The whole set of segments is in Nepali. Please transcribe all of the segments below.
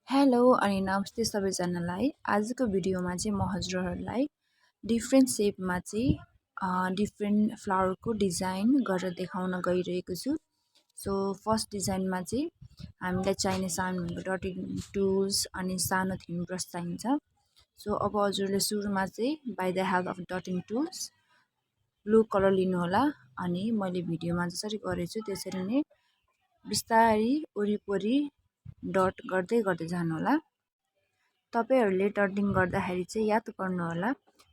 हेलो अनि नमस्ते सबैजनालाई। आजको भिडियोमा चाहिँ म हजुरहरूलाई डिफ्रेन्ट सेपमा चाहिँ डिफ्रेन्ट फ्लावरको डिजाइन गरेर देखाउन गइरहेको छु। सो फर्स्ट डिजाइनमा चाहिँ हामीलाई चाहिने सानो डटिङ टुल्स अनि सानो थिन ब्रस चाहिन्छ। सो अब हजुरले सुरुमा चाहिँ by the help of dotting tools blue colour लिनुहोला अनि मैले भिडियोमा जसरी गरेछु त्यसरी नै बिस्तारै वरिपरि डट गर्दै गर्दै जानुहोला। तपाईहरूले डटिङ गर्दाखेरि चाहिँ याद गर्नुहोला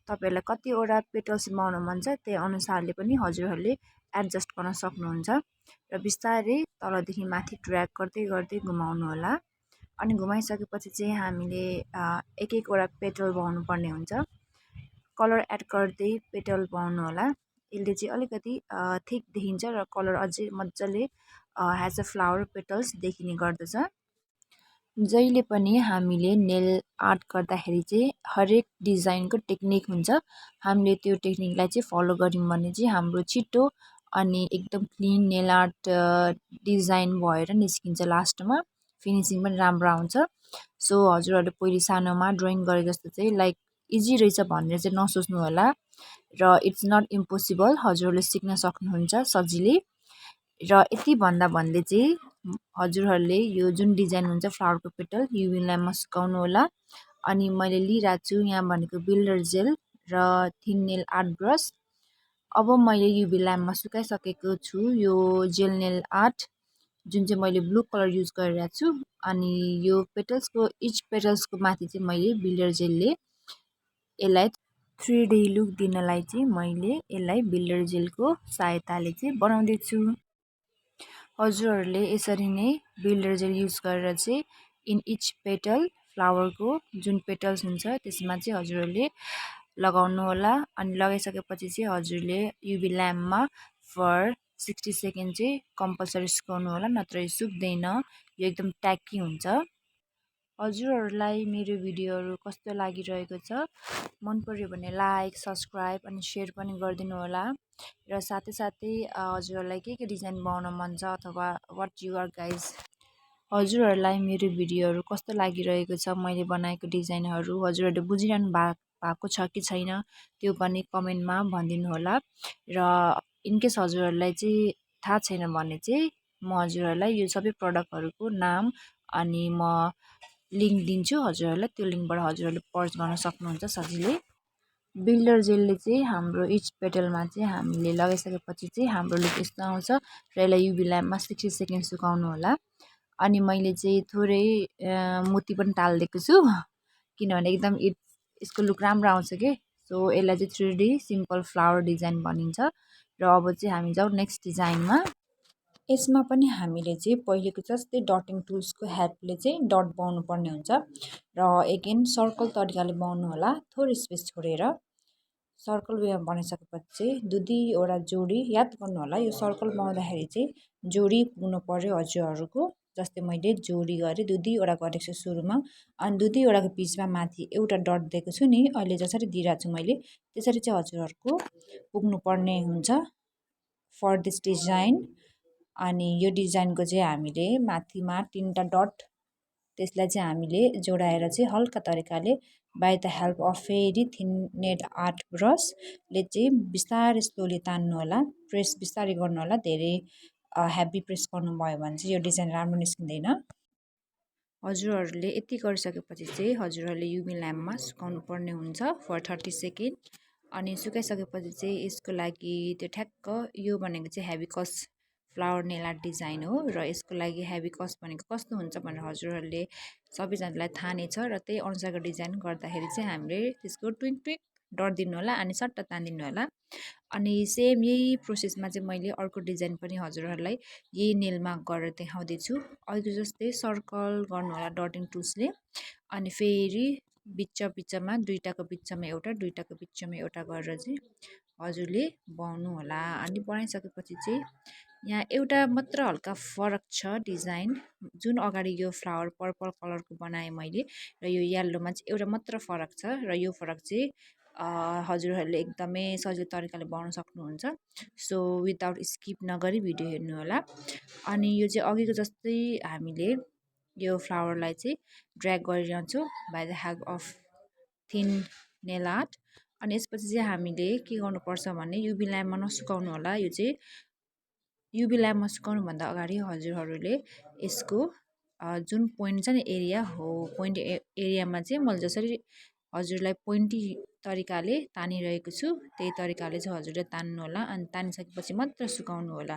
तपाईहरूलाई कतिवटा पेटल्स बनाउन मन छ त्यही अनुसारले पनि हजुरहरूले एडजस्ट गर्न सक्नुहुन्छ र बिस्तारै तलदेखि माथि ड्र्याग गर्दै गर्दै घुमाउनु होला। अनि घुमाइसकेपछि चाहिँ हामीले एक एकवटा पेटल बनाउनु पर्ने हुन्छ। कलर एड गर्दै पेटल बनाउनु होला। यसले चाहिँ अलिकति थिक देखिन्छ र कलर अझै मजाले हेज अ फ्लावर पेटल्स देखिने गर्दछ। जहिले पनि हामीले नेल आर्ट गर्दाखेरि चाहिँ हरेक डिजाइनको टेक्निक हुन्छ। हामीले त्यो टेक्निकलाई चाहिँ फलो गऱ्यौँ भने चाहिँ हाम्रो छिटो अनि एकदम क्लिन नेल आर्ट डिजाइन भएर निस्किन्छ। लास्टमा फिनिसिङ पनि राम्रो आउँछ। सो हजुरहरूले पहिले सानोमा ड्रइङ गरे जस्तो चाहिँ लाइक इजी रहेछ भनेर चाहिँ नसोच्नु होला र इट्स नट इम्पोसिबल। हजुरहरूले सिक्न सक्नुहुन्छ सजिलै। र यति भन्दै चाहिँ हजुरहरूले यो जुन डिजाइन हुन्छ फ्लावरको पेटल युभी ल्याम्पमा सुकाउनु होला। अनि मैले लिइरहेको छु यहाँ भनेको बिल्डर जेल र थिन नेल आर्ट ब्रस। अब मैले युभी ल्याम्पमा सुकाइसकेको छु यो जेल नेल आर्ट जुन चाहिँ मैले ब्लू कलर युज गरिरहेको छु। अनि यो पेटल्सको इच पेटल्सको माथि चाहिँ मैले बिल्डर जेलले यसलाई 3D लुक दिनलाई चाहिँ मैले यसलाई बिल्डर जेलको सहायताले चाहिँ बनाउँदैछु। हजुरहरूले यसरी नै बिल्डर जेल युज गरेर चाहिँ इन इच पेटल फ्लावरको जुन पेटल्स हुन्छ त्यसमा चाहिँ हजुरहरूले लगाउनु होला। अनि लगाइसकेपछि चाहिँ हजुरले युभी ल्याम्पमा फर 60 सेकेन्ड चाहिँ कम्पलसरी सुकाउनु होला, नत्र यो सुक्दैन, यो एकदम ट्याकी हुन्छ। हजुरहरूलाई मेरो भिडियोहरू कस्तो लागिरहेको छ मन पर्यो भने लाइक सब्सक्राइब अनि सेयर पनि गरिदिनु होला। र साथै हजुरहरूलाई के डिजाइन बनाउन मन छ अथवा वाट यु आर गाइज, हजुरहरूलाई मेरो भिडियोहरू कस्तो लागिरहेको छ, मैले बनाएको डिजाइनहरू हजुरहरूले बुझिरहनु भएको छ कि छैन त्यो पनि कमेन्टमा भनिदिनु होला। र इनकेस हजुरहरूलाई चाहिँ थाहा छैन भने चाहिँ म हजुरहरूलाई यो सबै प्रडक्टहरूको नाम अनि म लिङ्क दिन्छु हजुरहरूलाई। त्यो लिङ्कबाट हजुरहरूले पर्च गर्न सक्नुहुन्छ सजिलै। बिल्डर जेलले चाहिँ हाम्रो इच पेटलमा चाहिँ हामीले लगाइसकेपछि चाहिँ हाम्रो लुक यस्तो आउँछ र यसलाई युभी ल्याम्पमा 60 सेकेन्ड सुकाउनु होला। अनि मैले चाहिँ थोरै मोती पनि टालिदिएको छु किनभने एकदम यसको लुक राम्रो आउँछ कि। सो यसलाई चाहिँ 3D सिम्पल फ्लावर डिजाइन भनिन्छ। र अब चाहिँ हामी जाउँ नेक्स्ट डिजाइनमा। यसमा पनि हामीले चाहिँ पहिलेको जस्तै डटिङ टुल्सको हेल्पले चाहिँ डट बनाउनु पर्ने हुन्छ र एगेन सर्कल तरिकाले बनाउनु होला, थोरै स्पेस छोडेर। सर्कल वेमा बनाइसकेपछि चाहिँ दुईवटा जोडी याद गर्नु होला। यो सर्कल बनाउँदाखेरि चाहिँ जोडी पुग्नु पर्यो हजुरहरूको। जस्तै मैले जोडी गरेँ, दुईवटा गरेको छु सुरुमा। अनि दुईवटाको बिचमा माथि एउटा डट दिएको छु नि, अहिले जसरी दिइरहेको छु मैले त्यसरी चाहिँ हजुरहरूको पुग्नुपर्ने हुन्छ फर दिस डिजाइन। अनि यो डिजाइनको चाहिँ हामीले माथिमा 3टा डट त्यसलाई चाहिँ हामीले जोडाएर चाहिँ हल्का तरिकाले बाइ द हेल्प अफ फेरि थिन नेल आर्ट ब्रसले चाहिँ बिस्तारै स्लोली तान्नु होला, प्रेस बिस्तारै गर्नु होला। धेरै हेभी प्रेस गर्नुभयो भने चाहिँ यो डिजाइन राम्रो निस्किँदैन। हजुरहरूले यति गरिसकेपछि चाहिँ हजुरहरूले युभी ल्याम्पमा सुकाउनु पर्ने हुन्छ फर 30 सेकेन्ड। अनि सुकाइसकेपछि चाहिँ यसको लागि त्यो ठ्याक्क यो भनेको चाहिँ heavy cost flower nail art design हो र यसको लागि हेभी कस्ट भनेको कस्तो हुन्छ भनेर हजुरहरूले सबैजनालाई थाहा नै छ। र त्यही अनुसारको डिजाइन गर्दाखेरि चाहिँ हामीले त्यसको ट्विक ट्विक डट दिनु होला अनि सट्ट तानिदिनु होला। अनि सेम यही प्रोसेसमा चाहिँ मैले अर्को डिजाइन पनि हजुरहरूलाई यही नेलमा गरेर देखाउँदैछु। अघि जस्तै सर्कल गर्नु होला डटिङ टुल्सले। अनि फेरि बिचमा दुईटाको बिचमा एउटा दुईटाको बिचमा एउटा गरेर चाहिँ हजुरले बनाउनु होला। अनि बनाइसकेपछि चाहिँ यहाँ एउटा मात्र हल्का फरक छ डिजाइन। जुन अगाडि यो फ्लावर पर्पल कलरको बनाएँ मैले र यो येल्लोमा चाहिँ एउटा मात्र फरक छ र यो फरक चाहिँ हजुरहरूले एकदमै सजिलो तरिकाले बनाउन सक्नुहुन्छ। सो विदाउट स्किप नगरी भिडियो हेर्नु होला। अनि यो चाहिँ अघिको जस्तै हामीले यो फ्लावरलाई चाहिँ ड्र्याग गरिरहन्छु by the help of thin nail art. अनि यसपछि चाहिँ हामीले के गर्नुपर्छ भने युभी ल्याम्पमा नसुकाउनु होला। यो चाहिँ युभी ल्याम्पमा सुकाउनुभन्दा अगाडि हजुरहरूले यसको जुन पोइन्ट छ नि एरिया हो, पोइन्ट एरियामा चाहिँ मैले जसरी हजुरलाई पोइन्टी तरिकाले तानिरहेको छु त्यही तरिकाले चाहिँ हजुरले तान्नु होला। अनि तानिसकेपछि मात्र सुकाउनु होला।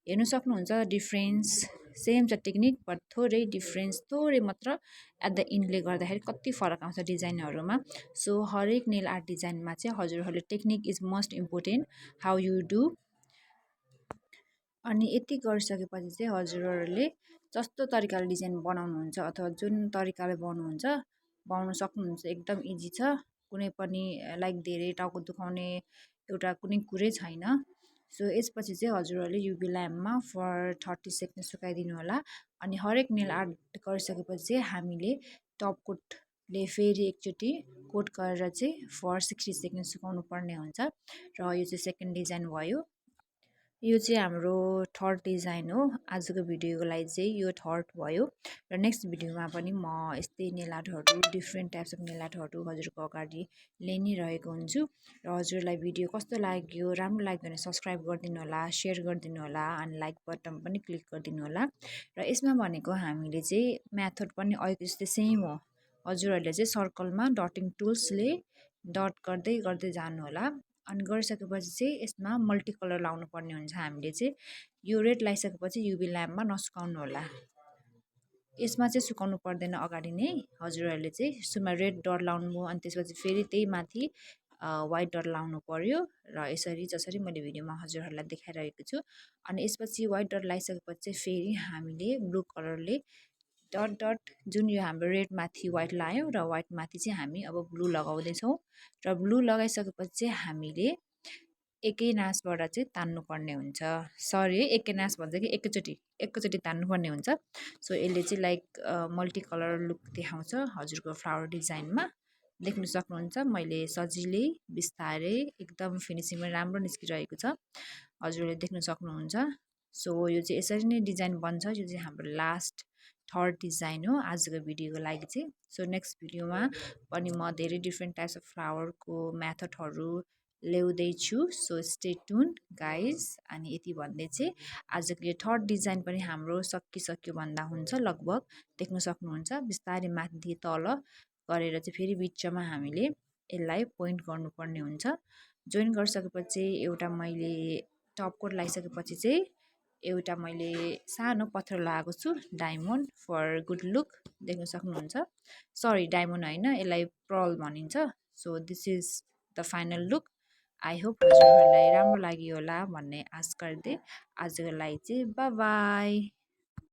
हेर्नु सक्नुहुन्छ डिफ्रेन्स सेम छ टेक्निक, बट थोरै डिफ्रेन्स थोरै मात्र एट द इन्डले गर्दाखेरि कति फरक आउँछ डिजाइनहरूमा। सो हरेक नेल आर्ट डिजाइनमा चाहिँ हजुरहरूले technique is most important, how you do. अनि यति गरिसकेपछि चाहिँ हजुरहरूले जस्तो तरिकाले डिजाइन बनाउनुहुन्छ अथवा जुन तरिकाले बनाउनु सक्नुहुन्छ, एकदम इजी छ। कुनै पनि लाइक धेरै टाउको दुखाउने एउटा कुनै कुरै छैन। सो यसपछि चाहिँ हजुरहरूले युभी ल्याम्पमा फर 30 सेकेन्ड सुकाइदिनु होला। अनि हरेक नेल आर्ट गरिसकेपछि चाहिँ हामीले टप कोटले फेरि एकचोटि कोट गरेर चाहिँ फर 60 सेकेन्ड सुकाउनु पर्ने हुन्छ। र यो चाहिँ सेकेन्ड डिजाइन भयो। यो चाहिँ हाम्रो थर्ड डिजाइन हो। आजको भिडियोको लागि चाहिँ यो थर्ड भयो। र नेक्स्ट भिडियोमा पनि म यस्तै नेल आर्टहरू डिफ्रेन्ट टाइप्स अफ नेल आर्टहरू हजुरको अगाडि ल्याइ नै रहेको हुन्छु। र हजुरलाई भिडियो कस्तो लाग्यो, राम्रो लाग्यो भने सब्सक्राइब गरिदिनु होला, सेयर गरिदिनु होला, अनि लाइक बटन पनि क्लिक गरिदिनु होला। र यसमा भनेको हामीले चाहिँ मेथड पनि अहिले जस्तै सेम हो। हजुरहरूले चाहिँ सर्कलमा डटिङ टुल्सले डट गर्दै गर्दै जानु होला। अनि गरिसकेपछि चाहिँ यसमा मल्टी कलर लाउनु पर्ने हुन्छ। हामीले चाहिँ यो रेड लगाइसकेपछि युभी ल्याम्पमा नसुकाउनु होला। यसमा चाहिँ सुकाउनु पर्दैन अगाडि नै। हजुरहरूले चाहिँ सुरुमा रेड डट लाउनु भयो, अनि त्यसपछि फेरि त्यही माथि वाइट डट लाउनु पर्यो। र यसरी जसरी मैले भिडियोमा हजुरहरूलाई देखाइरहेको छु। अनि यसपछि वाइट डट लगाइसकेपछि चाहिँ फेरि हामीले ब्लू कलरले डट डट जुन यो हाम्रो रेड माथि वाइट लगायौँ र वाइट माथि चाहिँ हामी अब ब्लू लगाउँदैछौँ। र ब्लू लगाइसकेपछि चाहिँ हामीले एकै नासबाट चाहिँ तान्नुपर्ने हुन्छ। सरी है, एकै नास भन्छ कि एकैचोटि तान्नुपर्ने हुन्छ। सो यसले चाहिँ लाइक मल्टी कलर लुक देखाउँछ हजुरको फ्लावर डिजाइनमा। देख्न सक्नुहुन्छ मैले सजिलै बिस्तारै एकदम फिनिसिङ पनि राम्रो निस्किरहेको छ, हजुरले देख्न सक्नुहुन्छ। सो यो चाहिँ यसरी नै डिजाइन बन्छ। यो चाहिँ हाम्रो लास्ट थर्ड डिजाइन हो आजको भिडियोको लागि चाहिँ। सो नेक्स्ट भिडियोमा पनि म धेरै डिफ्रेन्ट टाइप्स अफ फ्लावरको मेथडहरू ल्याउँदैछु। So stay tune guys. अनि यति भन्दै चाहिँ आजको यो थर्ड डिजाइन पनि हाम्रो सकिसक्यो भन्दा हुन्छ लगभग। देख्न सक्नुहुन्छ बिस्तारै माथि तल गरेर चाहिँ फेरि बिचमा हामीले यसलाई पोइन्ट गर्नुपर्ने हुन्छ। जोइन गरिसकेपछि एउटा मैले टप कोट लगाइसकेपछि चाहिँ एउटा मैले सानो पत्थर लगाएको छु, डायमन्ड फर गुड लुक। देख्न सक्नुहुन्छ। सरी डायमन्ड होइन, यसलाई पर्ल भनिन्छ। So this is the final look. I hope हजुरहरूलाई राम्रो लाग्यो होला भन्ने आश गर्दै आजको लागि चाहिँ बाई बाई।